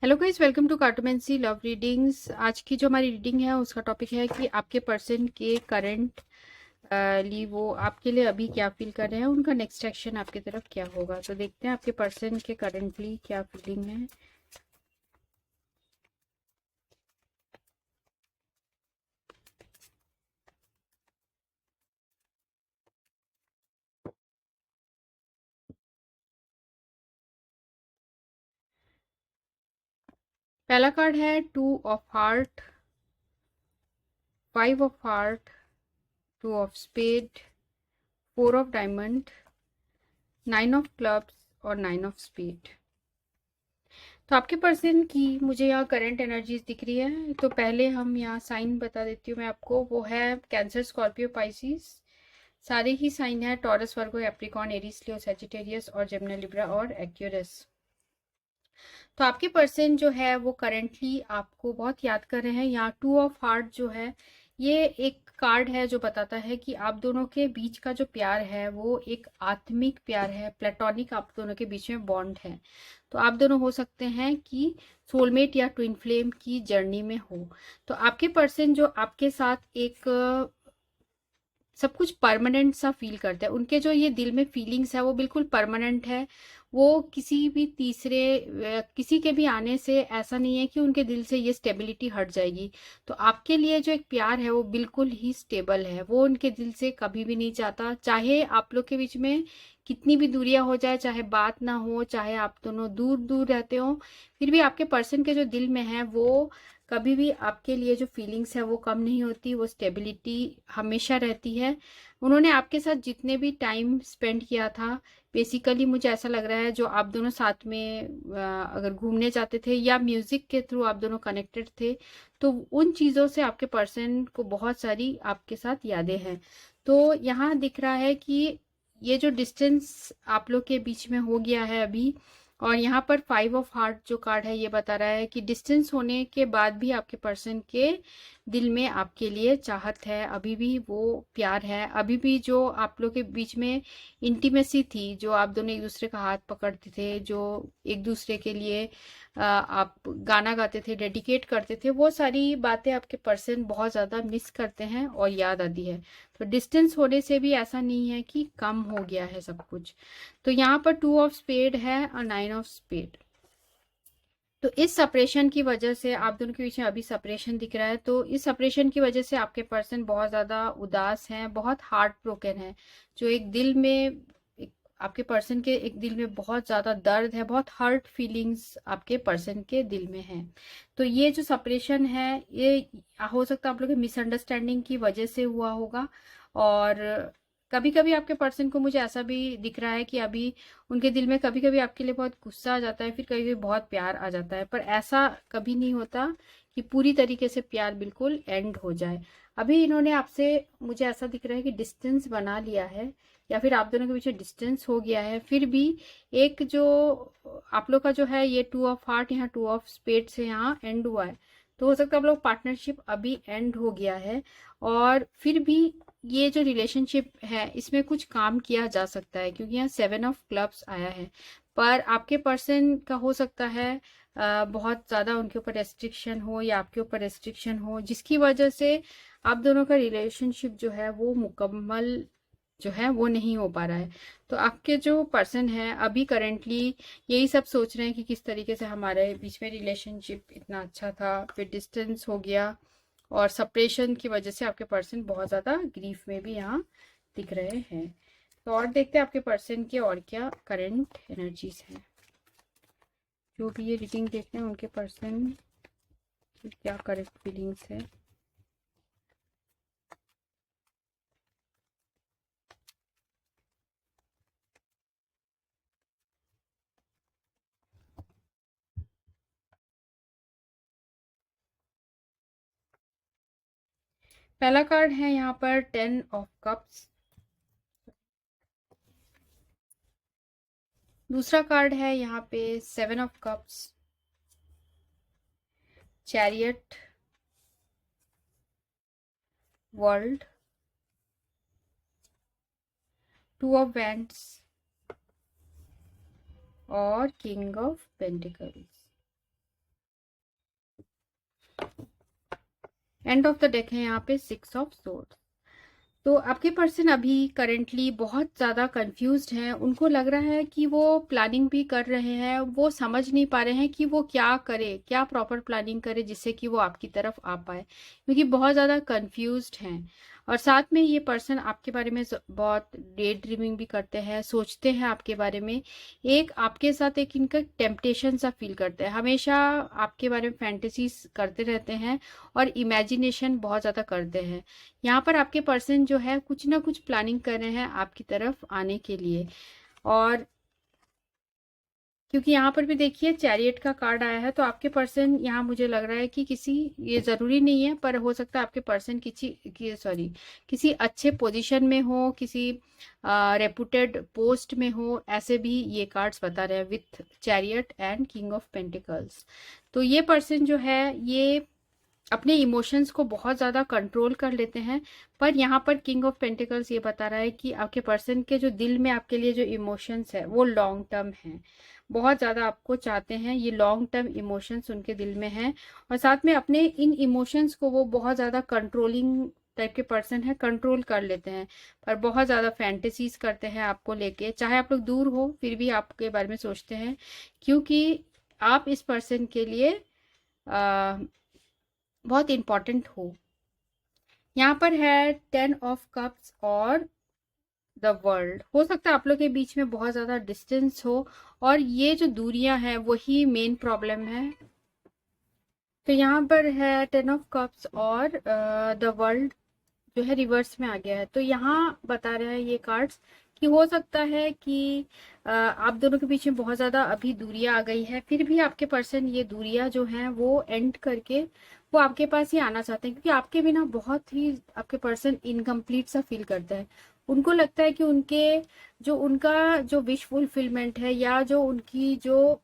Hello guys, welcome to cartomancy love readings. आज की जो हमारी रीडिंग है उसका टॉपिक है कि आपके पर्सन के करंट ली वो आपके लिए अभी क्या फील कर रहे हैं, उनका नेक्स्ट एक्शन आपकी तरफ क्या होगा। तो देखते हैं आपके पर्सन के करंटली क्या फीलिंग है। पहला कार्ड है 2 of heart, 5 of heart, 2 of spade, 4 of diamond, 9 of clubs और 9 ऑफ स्पेड। तो आपके पर्सन की मुझे यहाँ करंट एनर्जीज दिख रही है। तो पहले हम यहाँ साइन बता देती हूँ मैं आपको, वो है कैंसर, स्कॉर्पियो, पाइसिस। सारे ही साइन है टॉरस, वर्गो, एप्रिकॉन, एरीज, लियो, सैजिटेरियस और जेमिनी, लिब्रा और एक्यूरस। तो आपके पर्सन जो है वो करेंटली आपको बहुत याद कर रहे हैं। यहाँ 2 ऑफ हार्ट जो है ये एक कार्ड है जो बताता है कि आप दोनों के बीच का जो प्यार है वो एक आत्मिक प्यार है, प्लेटोनिक आप दोनों के बीच में बॉन्ड है। तो आप दोनों हो सकते हैं कि सोलमेट या ट्विन फ्लेम की जर्नी में हो। तो आपके पर्सन जो आपके साथ एक सब कुछ परमानेंट सा फील करते हैं, उनके जो ये दिल में फीलिंग्स है वो बिल्कुल परमानेंट है। वो किसी भी तीसरे किसी के भी आने से ऐसा नहीं है कि उनके दिल से ये स्टेबिलिटी हट जाएगी। तो आपके लिए जो एक प्यार है वो बिल्कुल ही स्टेबल है, वो उनके दिल से कभी भी नहीं चाहता। चाहे आप लोग के बीच में कितनी भी दूरियां हो जाए, चाहे बात ना हो, चाहे आप दोनों दूर दूर रहते हो, फिर भी आपके पर्सन के जो दिल में है वो कभी भी आपके लिए जो फीलिंग्स है वो कम नहीं होती, वो स्टेबिलिटी हमेशा रहती है। उन्होंने आपके साथ जितने भी टाइम स्पेंड किया था, बेसिकली मुझे ऐसा लग रहा है जो आप दोनों साथ में अगर घूमने जाते थे या म्यूजिक के थ्रू आप दोनों कनेक्टेड थे, तो उन चीज़ों से आपके पर्सन को बहुत सारी आपके साथ यादें हैं। तो यहाँ दिख रहा है कि ये जो डिस्टेंस आप लोग के बीच में हो गया है अभी, और यहाँ पर 5 ऑफ हार्ट जो कार्ड है ये बता रहा है कि डिस्टेंस होने के बाद भी आपके पर्सन के दिल में आपके लिए चाहत है, अभी भी वो प्यार है। अभी भी जो आप लोग के बीच में इंटीमेसी थी, जो आप दोनों एक दूसरे का हाथ पकड़ते थे, जो एक दूसरे के लिए आप गाना गाते थे, डेडिकेट करते थे, वो सारी बातें आपके पर्सन बहुत ज़्यादा मिस करते हैं और याद आती है। तो डिस्टेंस होने से भी ऐसा नहीं है कि कम हो गया है सब कुछ। तो यहाँ पर 2 ऑफ स्पेड है और 9 ऑफ स्पेड। तो इस सेपरेशन की वजह से आप दोनों के बीच में अभी सेपरेशन दिख रहा है। तो इस सेपरेशन की वजह से आपके पर्सन बहुत ज़्यादा उदास हैं, बहुत हार्ट ब्रोकन है। जो एक दिल में आपके पर्सन के एक दिल में बहुत ज़्यादा दर्द है, बहुत हर्ट फीलिंग्स आपके पर्सन के दिल में है। तो ये जो सेपरेशन है ये हो सकता है आप लोग के मिसअंडरस्टैंडिंग की वजह से हुआ होगा। और कभी कभी आपके पर्सन को मुझे ऐसा भी दिख रहा है कि अभी उनके दिल में कभी कभी आपके लिए बहुत गुस्सा आ जाता है, फिर कभी कभी बहुत प्यार आ जाता है, पर ऐसा कभी नहीं होता कि पूरी तरीके से प्यार बिल्कुल एंड हो जाए। अभी इन्होंने आपसे, मुझे ऐसा दिख रहा है कि डिस्टेंस बना लिया है, या फिर आप दोनों के बीच में डिस्टेंस हो गया है। फिर भी एक जो आप लोग का जो है ये 2 ऑफ हार्ट यहाँ 2 ऑफ स्पेड से यहाँ एंड हुआ है। तो हो सकता है आप लोग पार्टनरशिप अभी एंड हो गया है, और फिर भी ये जो रिलेशनशिप है इसमें कुछ काम किया जा सकता है, क्योंकि यहाँ 7 ऑफ क्लब्स आया है। पर आपके पर्सन का हो सकता है बहुत ज़्यादा उनके ऊपर रेस्ट्रिक्शन हो या आपके ऊपर रेस्ट्रिक्शन हो, जिसकी वजह से आप दोनों का रिलेशनशिप जो है वो मुकम्मल जो है वो नहीं हो पा रहा है। तो आपके जो पर्सन है अभी करेंटली यही सब सोच रहे हैं कि किस तरीके से हमारे बीच में रिलेशनशिप इतना अच्छा था, फिर डिस्टेंस हो गया, और सेपरेशन की वजह से आपके पर्सन बहुत ज़्यादा ग्रीफ में भी यहाँ दिख रहे हैं। तो और देखते हैं आपके पर्सन के और क्या करंट एनर्जीज हैं। जो भी ये रीडिंग देखते हैं उनके पर्सन की क्या करेक्ट फीलिंग्स है। पहला कार्ड है यहाँ पर 10 ऑफ कप्स। दूसरा कार्ड है यहाँ पे 7 of cups, chariot, world, 2 of wands और king of pentacles. End of the deck है यहाँ पे 6 ऑफ सोर्ड्स। तो आपके पर्सन अभी करेंटली बहुत ज़्यादा कंफ्यूज्ड हैं। उनको लग रहा है कि वो प्लानिंग भी कर रहे हैं, वो समझ नहीं पा रहे हैं कि वो क्या करे, क्या प्रॉपर प्लानिंग करे जिससे कि वो आपकी तरफ आ पाए, क्योंकि बहुत ज़्यादा कंफ्यूज्ड हैं। और साथ में ये पर्सन आपके बारे में बहुत डे ड्रीमिंग भी करते हैं, सोचते हैं आपके बारे में। एक आपके साथ एक इनका टेम्पटेशन सा फील करते हैं, हमेशा आपके बारे में फैंटेसीज करते रहते हैं और इमेजिनेशन बहुत ज़्यादा करते हैं। यहाँ पर आपके पर्सन जो है कुछ ना कुछ प्लानिंग कर रहे हैं आपकी तरफ आने के लिए। और क्योंकि यहाँ पर भी देखिए चैरियट का कार्ड आया है, तो आपके पर्सन यहाँ मुझे लग रहा है कि किसी, ये ज़रूरी नहीं है पर हो सकता है आपके पर्सन किसी अच्छे पोजीशन में हो, किसी रेपुटेड पोस्ट में हो, ऐसे भी ये कार्ड्स बता रहे हैं with chariot and king of pentacles. तो ये पर्सन जो है ये अपने इमोशंस को बहुत ज़्यादा कंट्रोल कर लेते हैं। पर यहाँ पर किंग ऑफ पेंटिकल्स ये बता रहा है कि आपके पर्सन के जो दिल में आपके लिए जो इमोशंस है वो लॉन्ग टर्म हैं, बहुत ज़्यादा आपको चाहते हैं, ये लॉन्ग टर्म इमोशंस उनके दिल में हैं। और साथ में अपने इन इमोशंस को वो बहुत ज़्यादा कंट्रोलिंग टाइप के पर्सन है, कंट्रोल कर लेते हैं। पर बहुत ज़्यादा फैंटेसीज करते हैं आपको लेके, चाहे आप लोग दूर हो फिर भी आपके बारे में सोचते हैं, क्योंकि आप इस पर्सन के लिए बहुत इंपॉर्टेंट हो। यहाँ पर है 10 ऑफ कप्स और द वर्ल्ड। हो सकता है आप लोग के बीच में बहुत ज़्यादा डिस्टेंस हो और ये जो दूरियां हैं वही मेन प्रॉब्लम है। तो यहाँ पर है 10 ऑफ कप्स और द वर्ल्ड जो है रिवर्स में आ गया है। तो यहाँ बता रहे हैं ये कार्ड्स कि हो सकता है कि आप दोनों के बीच में बहुत ज़्यादा अभी दूरियां आ गई है, फिर भी आपके पर्सन ये दूरियां जो हैं वो एंड करके वो आपके पास ही आना चाहते हैं, क्योंकि आपके बिना बहुत ही आपके पर्सन इनकम्प्लीट सा फील करता है। उनको लगता है कि उनका जो विश फुलफिलमेंट है या जो उनकी जो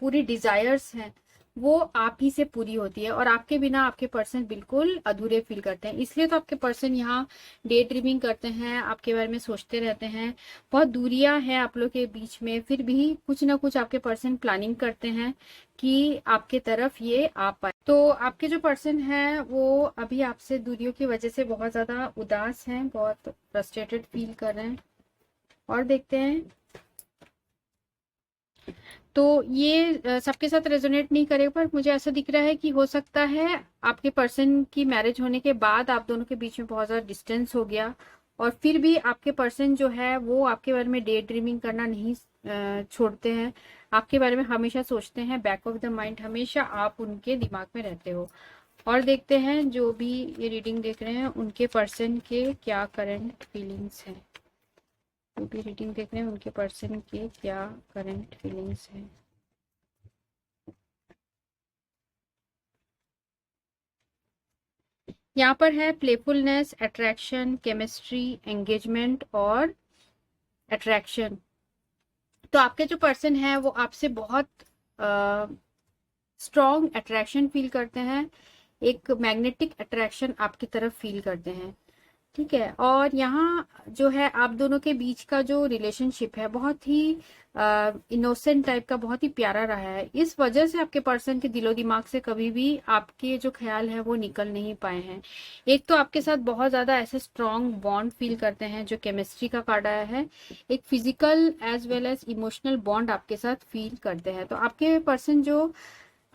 पूरी डिजायर्स हैं वो आप ही से पूरी होती है, और आपके बिना आपके पर्सन बिल्कुल अधूरे फील करते हैं। इसलिए तो आपके पर्सन यहाँ डे ड्रीमिंग करते हैं, आपके बारे में सोचते रहते हैं। बहुत दूरियां हैं आप लोग के बीच में, फिर भी कुछ ना कुछ आपके पर्सन प्लानिंग करते हैं कि आपके तरफ ये आ पाए। तो आपके जो पर्सन है वो अभी आपसे दूरियों की वजह से बहुत ज्यादा उदास हैं, बहुत फ्रस्ट्रेटेड फील कर रहे हैं। और देखते हैं, तो ये सबके साथ रेजोनेट नहीं करेगा, पर मुझे ऐसा दिख रहा है कि हो सकता है आपके पर्सन की मैरिज होने के बाद आप दोनों के बीच में बहुत ज़्यादा डिस्टेंस हो गया, और फिर भी आपके पर्सन जो है वो आपके बारे में डे ड्रीमिंग करना नहीं छोड़ते हैं। आपके बारे में हमेशा सोचते हैं, बैक ऑफ द माइंड हमेशा आप उनके दिमाग में रहते हो। और देखते हैं जो भी ये रीडिंग देख रहे हैं उनके पर्सन के क्या करंट फीलिंग्स हैं। जो भी रीडिंग देख रहे हैं उनके पर्सन के क्या करंट फीलिंग्स हैं। यहाँ पर है प्लेफुलनेस, अट्रैक्शन, केमिस्ट्री, एंगेजमेंट और अट्रैक्शन। तो आपके जो पर्सन है वो आपसे बहुत स्ट्रॉन्ग अट्रैक्शन फील करते हैं, एक मैग्नेटिक अट्रैक्शन आपकी तरफ फील करते हैं। ठीक है, और यहाँ जो है आप दोनों के बीच का जो रिलेशनशिप है बहुत ही इनोसेंट टाइप का, बहुत ही प्यारा रहा है। इस वजह से आपके पर्सन के दिलो दिमाग से कभी भी आपके जो ख्याल है वो निकल नहीं पाए हैं। एक तो आपके साथ बहुत ज्यादा ऐसे स्ट्रॉन्ग बॉन्ड फील करते हैं जो केमिस्ट्री का कार्ड आया है, एक physical as well as emotional bond आपके साथ फील करते हैं। तो आपके पर्सन जो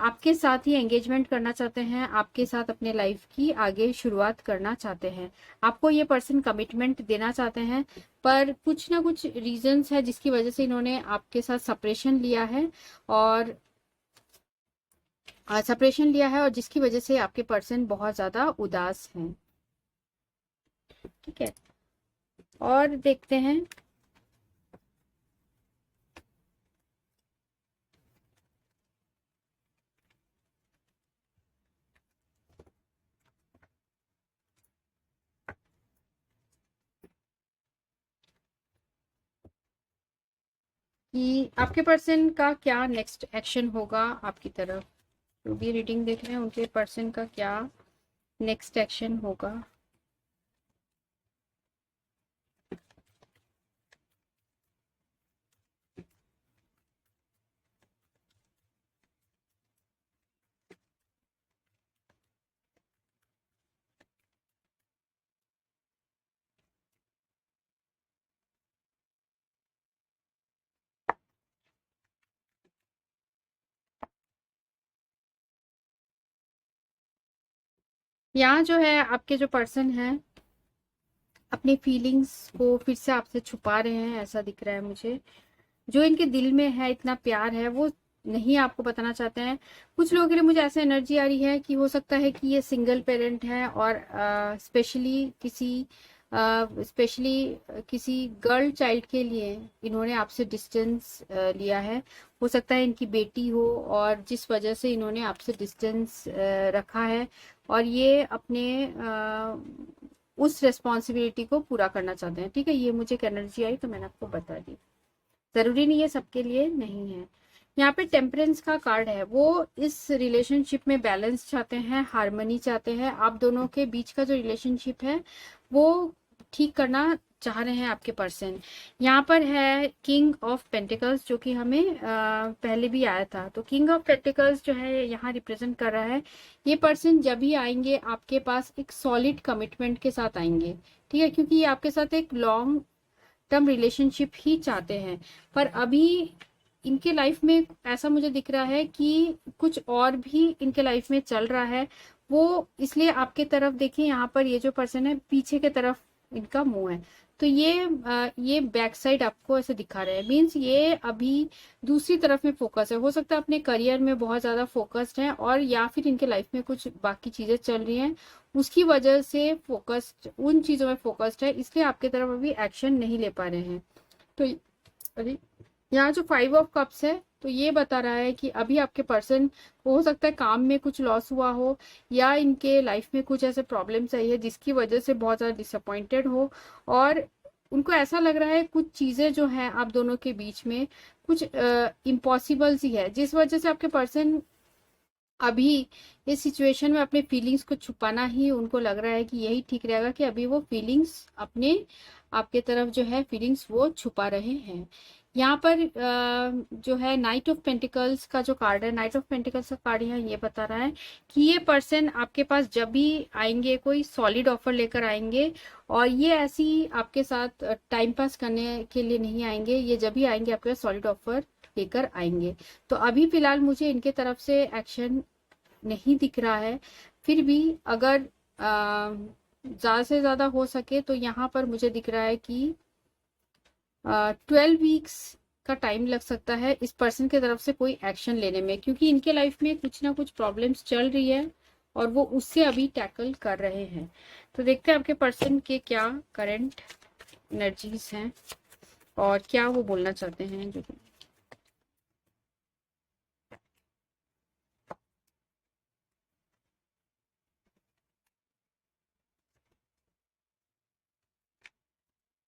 आपके साथ ही एंगेजमेंट करना चाहते हैं, आपके साथ अपने लाइफ की आगे शुरुआत करना चाहते हैं, आपको ये पर्सन कमिटमेंट देना चाहते हैं। पर कुछ ना कुछ रीजंस है जिसकी वजह से इन्होंने आपके साथ सेपरेशन लिया है और जिसकी वजह से आपके पर्सन बहुत ज्यादा उदास हैं। ठीक है, और देखते हैं कि आपके पर्सन का क्या नेक्स्ट एक्शन होगा आपकी तरफ। जो भी रीडिंग देख रहे हैं उनके पर्सन का क्या नेक्स्ट एक्शन होगा। यहाँ जो है आपके जो पर्सन है अपनी फीलिंग्स को फिर से आपसे छुपा रहे हैं, ऐसा दिख रहा है मुझे। जो इनके दिल में है, इतना प्यार है, वो नहीं आपको बताना चाहते हैं। कुछ लोगों के लिए मुझे ऐसा एनर्जी आ रही है कि हो सकता है कि ये सिंगल पेरेंट है और स्पेशली किसी गर्ल चाइल्ड के लिए इन्होंने आपसे डिस्टेंस लिया है। हो सकता है इनकी बेटी हो और जिस वजह से इन्होंने आपसे डिस्टेंस रखा है और ये अपने उस रिस्पॉन्सिबिलिटी को पूरा करना चाहते हैं। ठीक है, ये मुझे एक एनर्जी आई तो मैंने आपको बता दी। जरूरी नहीं है, सबके लिए नहीं है। यहाँ पे टेम्परेंस का कार्ड है, वो इस रिलेशनशिप में बैलेंस चाहते हैं, हार्मनी चाहते हैं। आप दोनों के बीच का जो रिलेशनशिप है वो ठीक करना चाह रहे हैं आपके पर्सन। यहाँ पर है किंग ऑफ पेंटिकल्स जो कि हमें पहले भी आया था। तो किंग ऑफ पेंटिकल्स जो है यहाँ रिप्रेजेंट कर रहा है ये पर्सन जब भी आएंगे आपके पास एक सॉलिड कमिटमेंट के साथ आएंगे। ठीक है, क्योंकि ये आपके साथ एक लॉन्ग टर्म रिलेशनशिप ही चाहते हैं। पर अभी इनके लाइफ में ऐसा मुझे दिख रहा है कि कुछ और भी इनके लाइफ में चल रहा है। वो इसलिए आपके तरफ देखिए, यहाँ पर ये जो पर्सन है पीछे के तरफ इनका मुंह है। तो ये बैक साइड आपको ऐसे दिखा रहे हैं, मीन्स ये अभी दूसरी तरफ में फोकस है। हो सकता है अपने करियर में बहुत ज्यादा फोकस्ड है और या फिर इनके लाइफ में कुछ बाकी चीजें चल रही हैं, उसकी वजह से फोकस्ड उन चीजों में फोकस्ड है, इसलिए आपके तरफ अभी एक्शन नहीं ले पा रहे हैं। तो अरे, यहाँ जो 5 ऑफ कप्स है तो ये बता रहा है कि अभी आपके पर्सन को हो सकता है काम में कुछ लॉस हुआ हो या इनके लाइफ में कुछ ऐसे प्रॉब्लम्स आई है जिसकी वजह से बहुत ज़्यादा डिसअपॉइंटेड हो और उनको ऐसा लग रहा है कुछ चीज़ें जो हैं आप दोनों के बीच में कुछ इम्पॉसिबल सी है, जिस वजह से आपके पर्सन अभी इस सिचुएशन में अपने फीलिंग्स को छुपाना ही उनको लग रहा है कि यही ठीक रहेगा कि अभी वो फीलिंग्स अपने आपके तरफ जो है फीलिंग्स वो छुपा रहे हैं। यहाँ पर जो है नाइट ऑफ पेंटिकल्स का जो कार्ड है, नाइट ऑफ पेंटिकल्स का कार्ड यहाँ ये बता रहा है कि ये पर्सन आपके पास जब भी आएंगे कोई सॉलिड ऑफर लेकर आएंगे और ये ऐसी आपके साथ टाइम पास करने के लिए नहीं आएंगे। ये जब भी आएंगे आपके पास सॉलिड ऑफर लेकर आएंगे। तो अभी फिलहाल मुझे इनके तरफ से एक्शन नहीं दिख रहा है। फिर भी अगर ज्यादा से ज्यादा हो सके तो यहाँ पर मुझे दिख रहा है कि 12 वीक्स का टाइम लग सकता है इस पर्सन की तरफ से कोई एक्शन लेने में, क्योंकि इनके लाइफ में कुछ ना कुछ प्रॉब्लम्स चल रही है और वो उससे अभी टैकल कर रहे हैं। तो देखते हैं आपके पर्सन के क्या करंट एनर्जीज हैं और क्या वो बोलना चाहते हैं। जो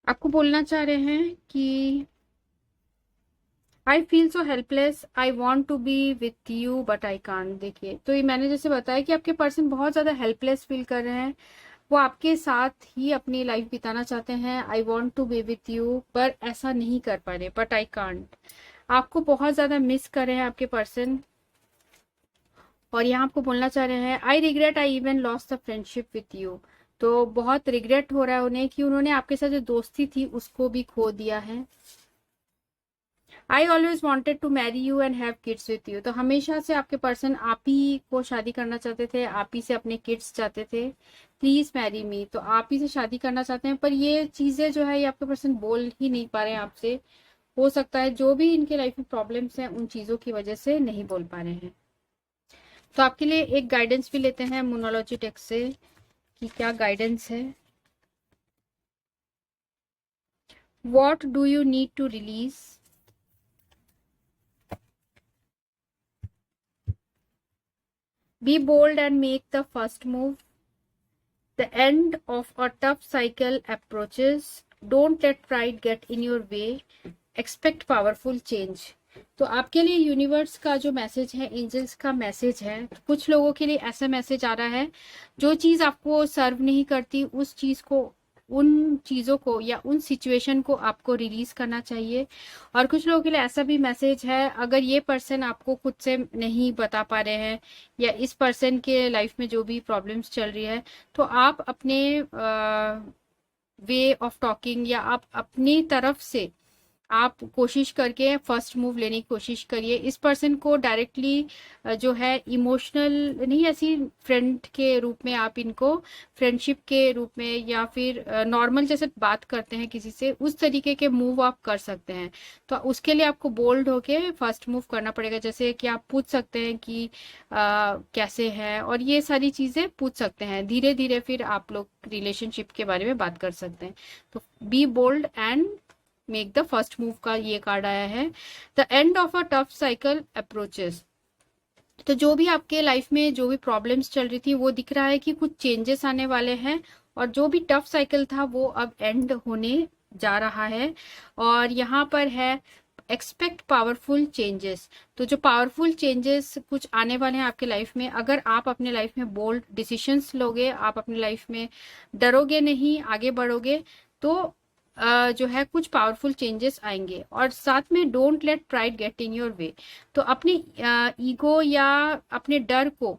आपको बोलना चाह रहे हैं कि I feel so helpless, I want to be with you but I can't. देखिए, तो ये मैंने जैसे बताया कि आपके पर्सन बहुत ज्यादा हेल्पलेस फील कर रहे हैं। वो आपके साथ ही अपनी लाइफ बिताना चाहते हैं, I want to be with you, पर ऐसा नहीं कर पा रहे, बट आई कांट। आपको बहुत ज्यादा मिस कर रहे हैं आपके पर्सन और यहाँ आपको बोलना चाह रहे हैं I regret I even lost the friendship with you. तो बहुत रिग्रेट हो रहा है उन्हें कि उन्होंने आपके साथ जो दोस्ती थी उसको भी खो दिया है। I always wanted to marry you and have kids with you. तो हमेशा से आपके पर्सन आप ही को शादी करना चाहते थे, आप ही से अपने किड्स चाहते थे, प्लीज मैरी मी। तो आप ही से शादी करना चाहते हैं, पर ये चीजें जो है ये आपके पर्सन बोल ही नहीं पा रहे हैं आपसे। हो सकता है जो भी इनके लाइफ में प्रॉब्लम्स हैं उन चीजों की वजह से नहीं बोल पा रहे हैं। तो आपके लिए एक गाइडेंस भी लेते हैं मोनोलॉजी टेक्स्ट से कि क्या गाइडेंस है। What do you need to release, be bold and make the first move, the end of a tough cycle approaches, don't let pride get in your way, expect powerful change। तो आपके लिए universe का जो message है, angels का message है, तो कुछ लोगों के लिए ऐसा मैसेज आ रहा है जो चीज आपको सर्व नहीं करती उस चीज को, उन चीजों को या उन सिचुएशन को आपको रिलीज करना चाहिए। और कुछ लोगों के लिए ऐसा भी मैसेज है, अगर ये पर्सन आपको खुद से नहीं बता पा रहे हैं या इस पर्सन के लाइफ में जो भी प्रॉब्लम्स चल रही है, तो आप अपने वे ऑफ टॉकिंग या आप अपनी तरफ से आप कोशिश करके फर्स्ट मूव लेने की कोशिश करिए। इस पर्सन को डायरेक्टली जो है इमोशनल नहीं, ऐसी फ्रेंड के रूप में आप इनको फ्रेंडशिप के रूप में या फिर नॉर्मल जैसे बात करते हैं किसी से, उस तरीके के मूव आप कर सकते हैं। तो उसके लिए आपको बोल्ड होके फर्स्ट मूव करना पड़ेगा। जैसे कि आप पूछ सकते हैं कि कैसे है, और ये सारी चीजें पूछ सकते हैं। धीरे धीरे फिर आप लोग रिलेशनशिप के बारे में बात कर सकते हैं। तो be bold and make the first move का ये कार्ड आया है। The end of a tough cycle approaches. तो जो भी आपके लाइफ में जो भी प्रॉब्लम्स चल रही थी, वो दिख रहा है कि कुछ चेंजेस आने वाले हैं, और जो भी टफ साइकिल था वो अब एंड होने जा रहा है। और यहाँ पर है एक्सपेक्ट पावरफुल चेंजेस। तो जो पावरफुल चेंजेस कुछ आने वाले हैं आपके लाइफ में, अगर आप अपने लाइफ में बोल्ड डिसीजंस लोगे, आप अपने लाइफ में डरोगे नहीं, आगे बढ़ोगे, तो जो है कुछ पावरफुल चेंजेस आएंगे। और साथ में don't let pride get in your way. तो अपनी ईगो या अपने डर को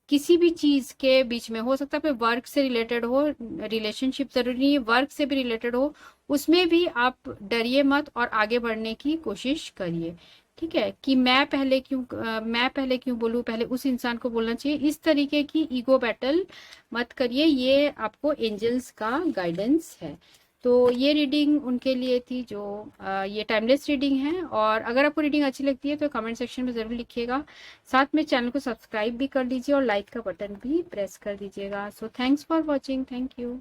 किसी भी चीज के बीच में, हो सकता है वर्क से रिलेटेड हो, रिलेशनशिप जरूरी नहीं है, वर्क से भी रिलेटेड हो, उसमें भी आप डरिए मत और आगे बढ़ने की कोशिश करिए। ठीक है, कि मैं पहले क्यों बोलूं, पहले उस इंसान को बोलना चाहिए, इस तरीके की ईगो बैटल मत करिए। ये आपको एंजल्स का गाइडेंस है। तो ये रीडिंग उनके लिए थी जो ये टाइमलेस रीडिंग है। और अगर आपको रीडिंग अच्छी लगती है तो कमेंट सेक्शन में ज़रूर लिखिएगा। साथ में चैनल को सब्सक्राइब भी कर लीजिए और लाइक का बटन भी प्रेस कर दीजिएगा। So thanks for watching. Thank you.